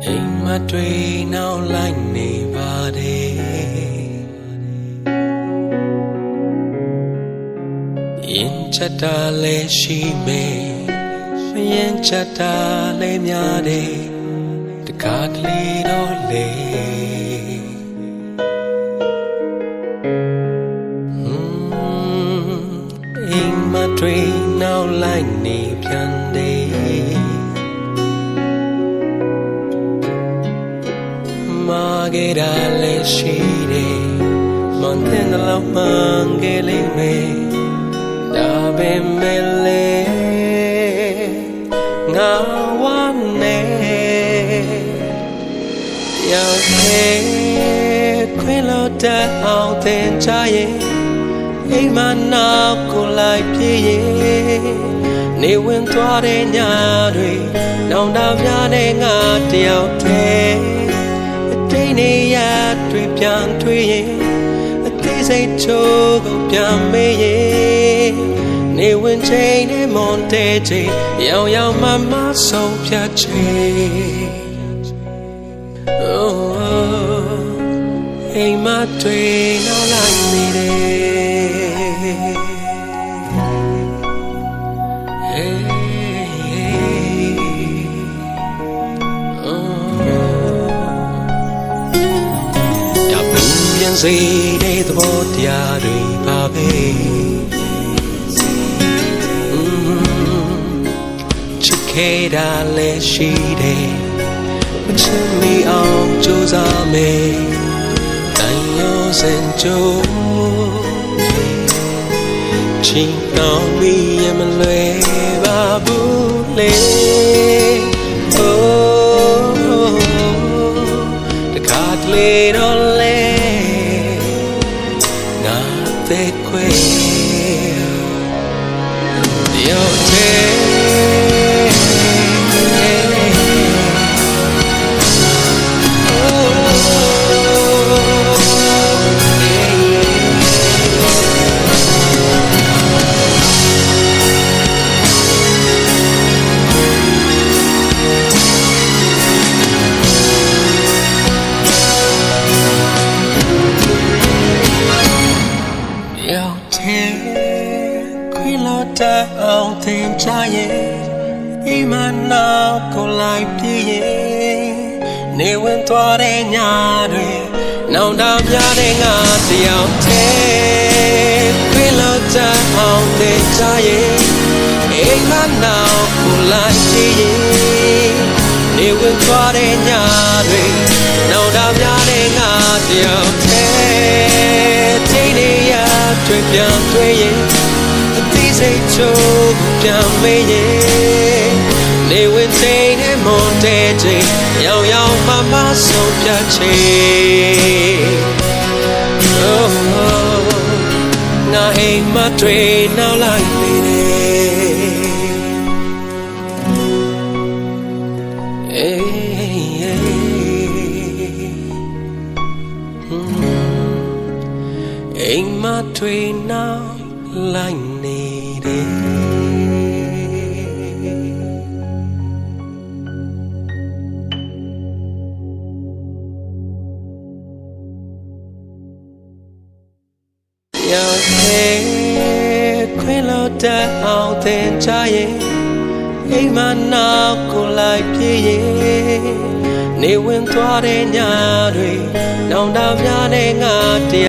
အိမ်မတွေ့နောက်လိုက်နေပါတယ်ရင်ချက်တာလည်းရှိမယ်မရင်ချက်တာလည်းများတယ်တကားကလေးတော့လေအိမ်မတွေ့နောက်လိုက်နေပြန်တယ်မာခဲ့တာလည်းရှိတယ်မန်တဲ့လောက်မှန်ခဲ့လိမ့်မယ်ဒါပေမဲ့လေငါဝမ်းနေရောက်ခဲ့ခွေလို့တဲ့အောင်တင်ချရဲ့အိမ်မနောက်ကိုလိုက်ပြေးရဲ့နေဝင်သွားတဲ့ညတွေနောင်တများတဲ့ငါတယောက်တည်းအတိတ်နေရတွေပြန်တွေ့ရင်အသေးစိတ်ချိုးကိုပြန်မေးရင်နေဝင်ချိန်နဲ့မွန်တဲ့ချိန်ရောင်ရောင်မမဆုံးဖြတ်ချိန်အိမ်မတွေ့နောက်လိုက်နေတယ်စေတဲ့သဘောတရားတွေပါပဲချစ်ခဲ့တာလည်းရှိတယ်မချစ်မိအောင်ကြိုးစားမယ်တန်ရောစင်ကြိုးချင်တော်မီရမလွယ်ပါဘူးလေတခါတလေတော့လေte quel io teခွေလို့တဲ့အောင်သင်ချရဲ့အိမ်မနောက်ကိုလိုက်ပြေးရဲ့နေဝင်သွားတဲ့ညတွေနောင်တများတဲ့ငါတယောက်တည်းခွေလို့တဲ့အောင်သင်ချရဲ့အိမ်မနောက်ကိုလိုက်ပြေးရဲ့နေဝင်သွားတဲ့ညတွေနောင်တများတဲ့ငါတယောက်တည်းချိန်နေရတွေ့ပြန်တွေ့ရဲ့အသေးစိတ်ချိုးပြန်မေးရဲ့နေဝင်ချိန်နဲ့မွန်တဲ့ချိန်ရောင်ရောင်မမဆုံးဖြတ်ချိန်ငါအိမ်မတွေ့နောက်လိုက်နေတယ်အိမ်မတွေ့နောက်လိုက်နေတယ်ရောက်ခဲ့ခွေလို့တဲ့အောင်သင်ချရဲ့အိမ်မနောက်ကိုလိုက်ပြေးရဲ့နေဝင်သွားတဲ့ညတွေနောင်တများတဲ့ငါ